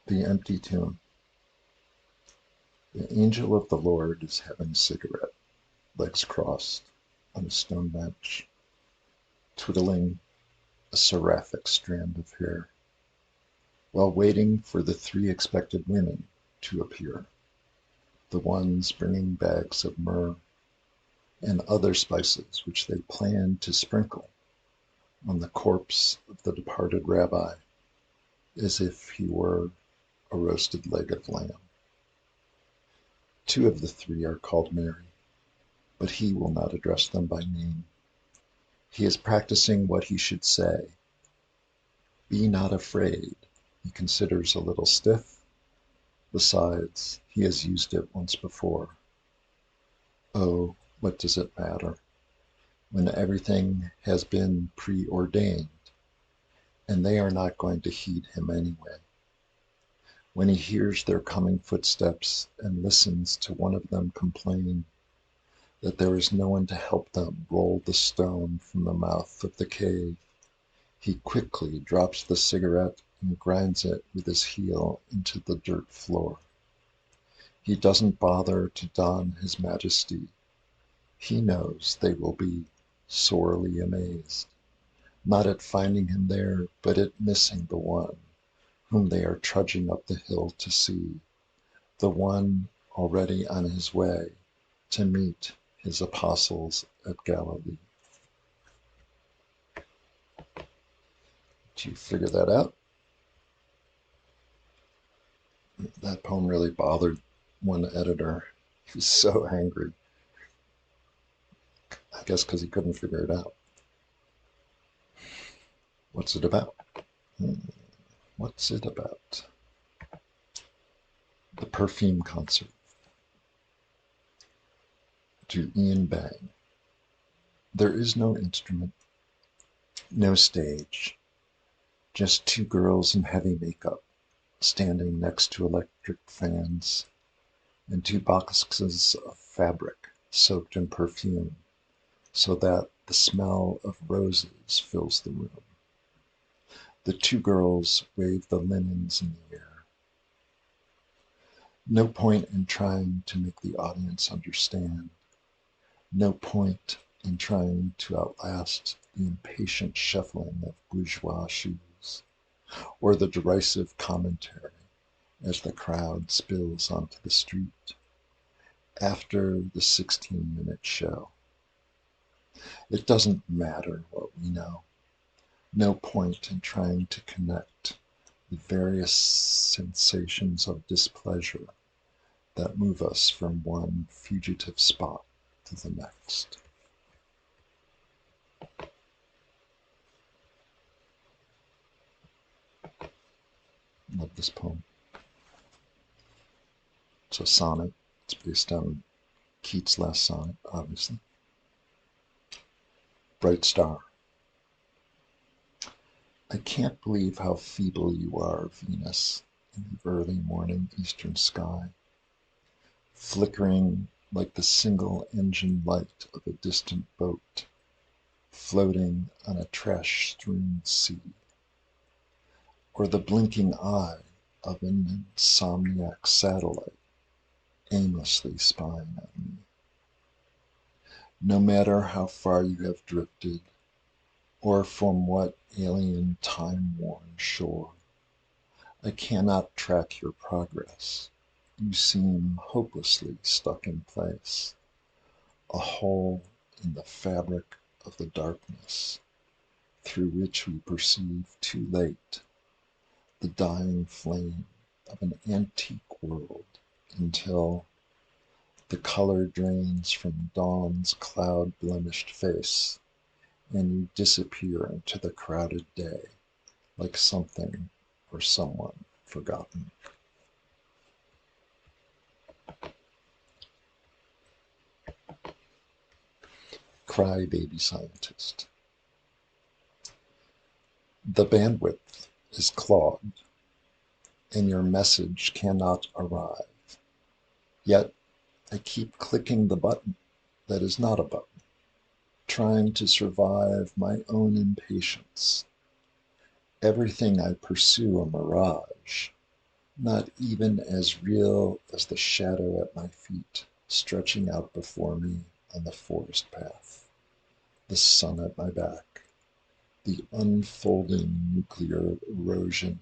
The empty tomb. The angel of the Lord is having a cigarette, legs crossed, on a stone bench, twiddling a seraphic strand of hair, while waiting for the three expected women to appear, the ones bringing bags of myrrh and other spices which they plan to sprinkle on the corpse of the departed rabbi as if he were a roasted leg of lamb. Two of the three are called Mary, but he will not address them by name. He is practicing what he should say. Be not afraid. He considers a little stiff. Besides, he has used it once before. Oh, what does it matter, when everything has been preordained, and they are not going to heed him anyway. When he hears their coming footsteps and listens to one of them complain that there is no one to help them roll the stone from the mouth of the cave, he quickly drops the cigarette and grinds it with his heel into the dirt floor. He doesn't bother to don his majesty. He knows they will be sorely amazed, not at finding him there, but at missing the one whom they are trudging up the hill to see, the one already on his way to meet his apostles at Galilee. Did you figure that out? That poem really bothered one editor. He was so angry. I guess because he couldn't figure it out. What's it about? What's it about? The Perfume Concert. To Ian Bang. There is no instrument, no stage, just two girls in heavy makeup standing next to electric fans and two boxes of fabric soaked in perfume so that the smell of roses fills the room. The two girls wave the linens in the air. No point in trying to make the audience understand. No point in trying to outlast the impatient shuffling of bourgeois shoes, or the derisive commentary as the crowd spills onto the street after the 16-minute show. It doesn't matter what we know. No point in trying to connect the various sensations of displeasure that move us from one fugitive spot to the next. Love this poem. It's a sonnet. It's based on Keats' last sonnet, obviously. Bright Star. I can't believe how feeble you are, Venus, in the early morning eastern sky, flickering like the single-engine light of a distant boat, floating on a trash-strewn sea, or the blinking eye of an insomniac satellite aimlessly spying on me. No matter how far you have drifted, or from what alien time-worn shore, I cannot track your progress. You seem hopelessly stuck in place, a hole in the fabric of the darkness, through which we perceive too late the dying flame of an antique world until the color drains from dawn's cloud-blemished face, and you disappear into the crowded day like something or someone forgotten. Cry Baby Scientist. The bandwidth is clogged, and your message cannot arrive. Yet I keep clicking the button that is not a button, trying to survive my own impatience. Everything I pursue a mirage, not even as real as the shadow at my feet, stretching out before me on the forest path, the sun at my back, the unfolding nuclear erosion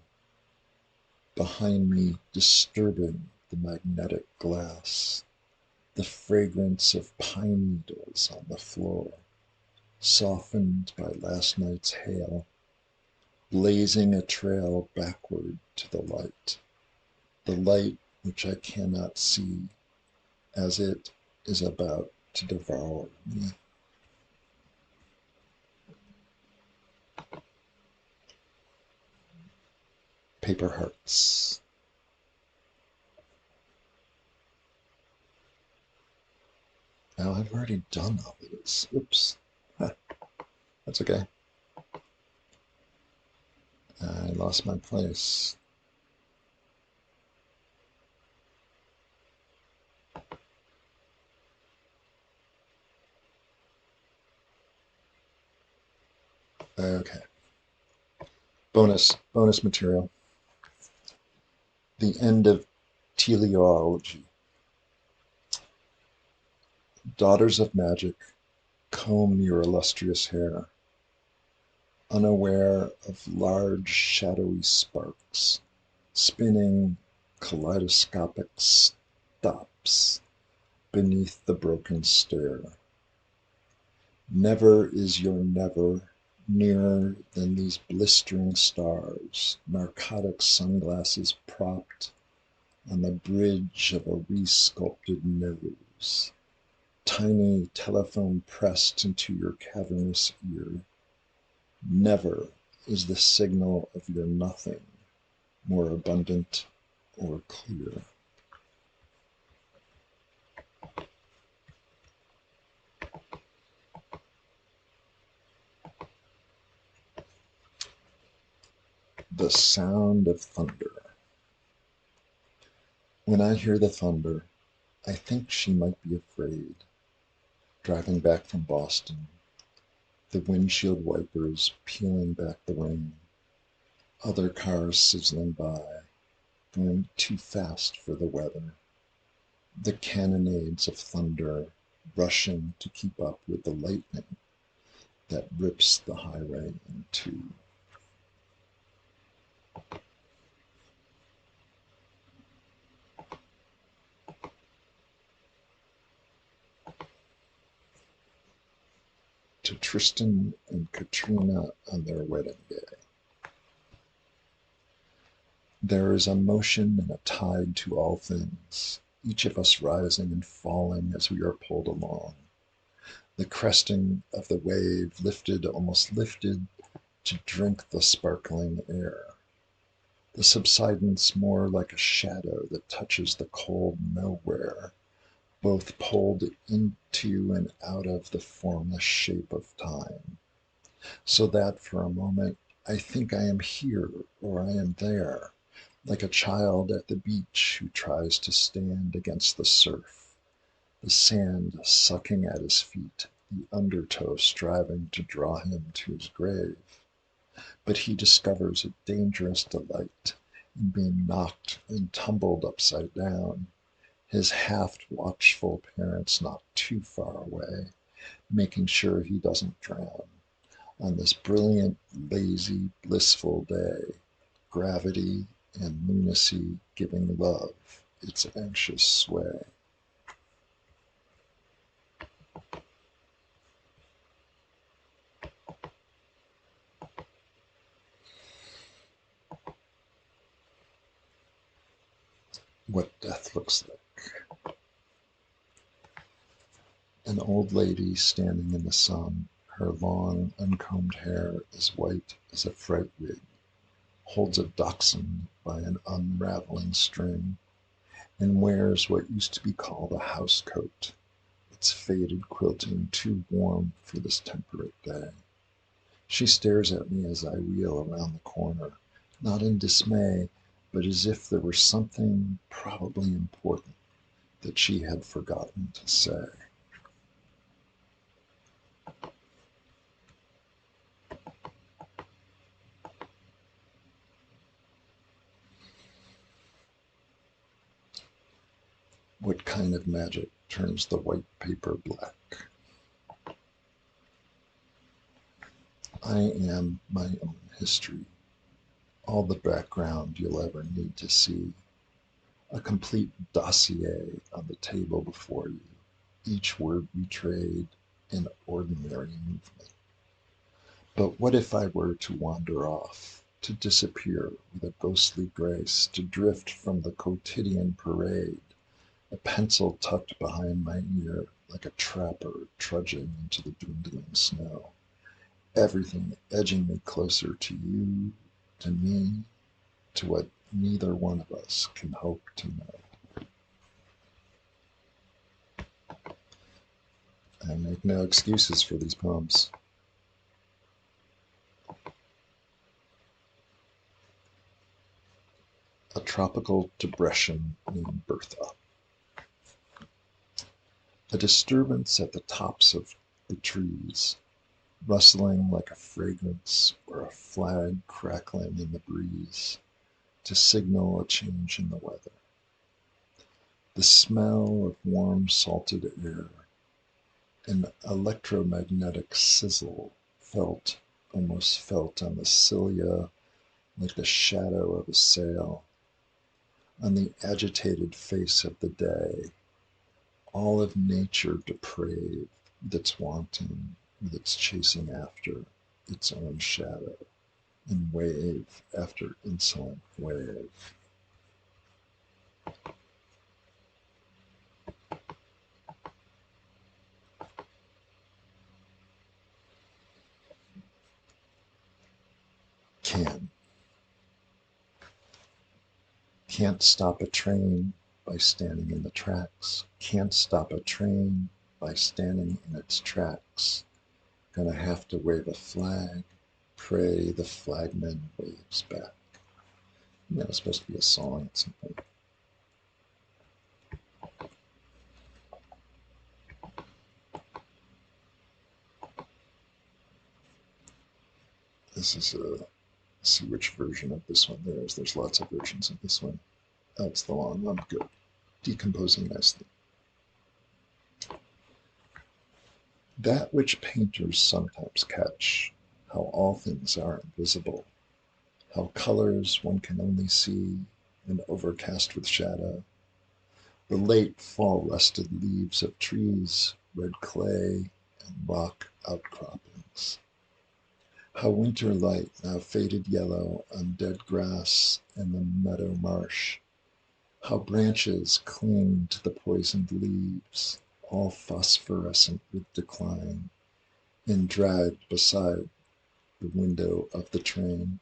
behind me disturbing the magnetic glass, the fragrance of pine needles on the floor, softened by last night's hail, blazing a trail backward to the light which I cannot see as it is about to devour me. Paper hearts. Now I've already done all these. Oops. Huh, that's okay. I lost my place. Okay. Bonus material. The end of teleology. Daughters of magic, comb your illustrious hair, unaware of large shadowy sparks, spinning kaleidoscopic stops beneath the broken stair. Never is your never nearer than these blistering stars, narcotic sunglasses propped on the bridge of a resculpted nose, tiny telephone pressed into your cavernous ear. Never is the signal of your nothing more abundant or clear. The sound of thunder. When I hear the thunder, I think she might be afraid. Driving back from Boston, the windshield wipers peeling back the rain, other cars sizzling by, going too fast for the weather, the cannonades of thunder rushing to keep up with the lightning that rips the highway in two. To Tristan and Katrina on their wedding day. There is a motion and a tide to all things, each of us rising and falling as we are pulled along. The cresting of the wave almost lifted to drink the sparkling air. The subsidence more like a shadow that touches the cold nowhere, both pulled into and out of the formless shape of time, so that for a moment I think I am here or I am there, like a child at the beach who tries to stand against the surf, the sand sucking at his feet, the undertow striving to draw him to his grave. But he discovers a dangerous delight in being knocked and tumbled upside down, his half-watchful parents not too far away, making sure he doesn't drown. On this brilliant, lazy, blissful day, gravity and lunacy giving love its anxious sway. What death looks like. An old lady standing in the sun, her long, uncombed hair as white as a fright wig, holds a dachshund by an unraveling string, and wears what used to be called a house coat, its faded quilting too warm for this temperate day. She stares at me as I wheel around the corner, not in dismay, but as if there were something probably important that she had forgotten to say. What kind of magic turns the white paper black? I am my own history, all the background you'll ever need to see, a complete dossier on the table before you, each word betrayed in ordinary movement. But what if I were to wander off, to disappear with a ghostly grace, to drift from the quotidian parade, a pencil tucked behind my ear like a trapper trudging into the dwindling snow, everything edging me closer to you, to me, to what neither one of us can hope to know. I make no excuses for these poems. A tropical depression named Bertha. A disturbance at the tops of the trees, rustling like a fragrance or a flag crackling in the breeze to signal a change in the weather. The smell of warm salted air, an electromagnetic sizzle almost felt on the cilia like the shadow of a sail, on the agitated face of the day, all of nature depraved with its wanting, with its chasing after its own shadow, in wave after insolent wave. Can. Can't stop a train by standing in the tracks. Can't stop a train by standing in its tracks. Gonna have to wave a flag. Pray the flagman waves back. That was supposed to be a song at some point. This is a, see which version of this one there is. There's lots of versions of this one. That's the long one. Good. Decomposing nicely. That which painters sometimes catch, how all things are invisible, how colors one can only see when overcast with shadow, the late fall rusted leaves of trees, red clay and rock outcroppings, how winter light now faded yellow on dead grass and the meadow marsh, how branches cling to the poisoned leaves, all phosphorescent with decline, and dragged beside the window of the train.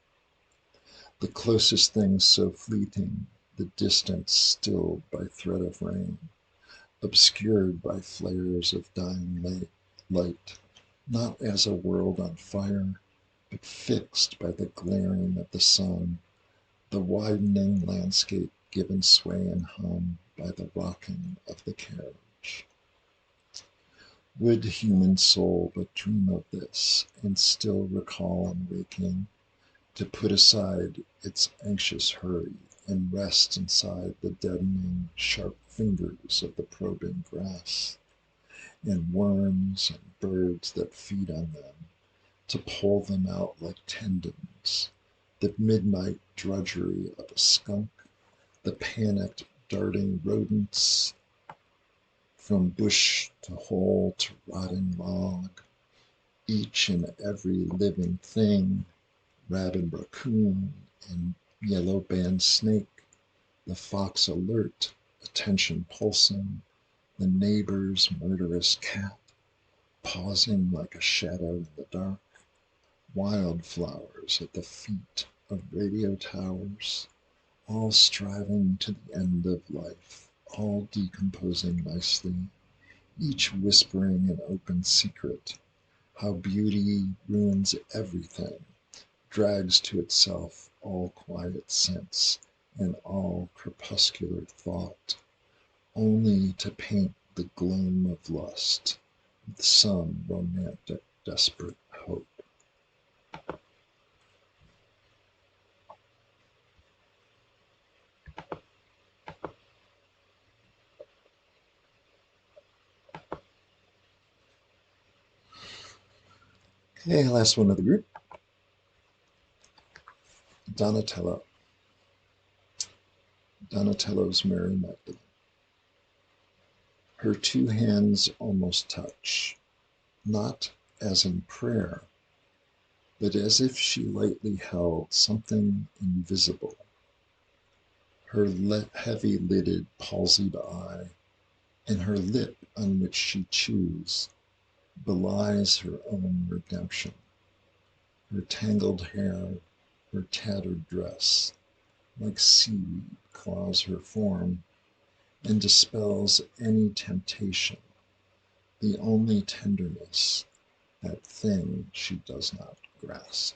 The closest thing so fleeting, the distance stilled by thread of rain, obscured by flares of dying light, not as a world on fire, but fixed by the glaring of the sun, the widening landscape given sway and hum by the rocking of the carriage. Would human soul but dream of this, and still recall on waking, to put aside its anxious hurry and rest inside the deadening, sharp fingers of the probing grass, and worms and birds that feed on them, to pull them out like tendons, the midnight drudgery of a skunk, the panicked darting rodents, from bush to hole to rotting log, each and every living thing, rabid raccoon and yellow band snake, the fox alert, attention pulsing, the neighbor's murderous cat, pausing like a shadow in the dark, wildflowers at the feet of radio towers, all striving to the end of life, all decomposing nicely, each whispering an open secret, how beauty ruins everything, drags to itself all quiet sense and all crepuscular thought, only to paint the gloom of lust with some romantic desperate hope. Okay, last one of the group. Donatello. Donatello's Mary Magdalene. Her two hands almost touch, not as in prayer, but as if she lightly held something invisible. Her heavy-lidded, palsied eye, and her lip on which she chews, belies her own redemption. Her tangled hair, her tattered dress, like seaweed, claws her form and dispels any temptation, the only tenderness, that thing she does not grasp.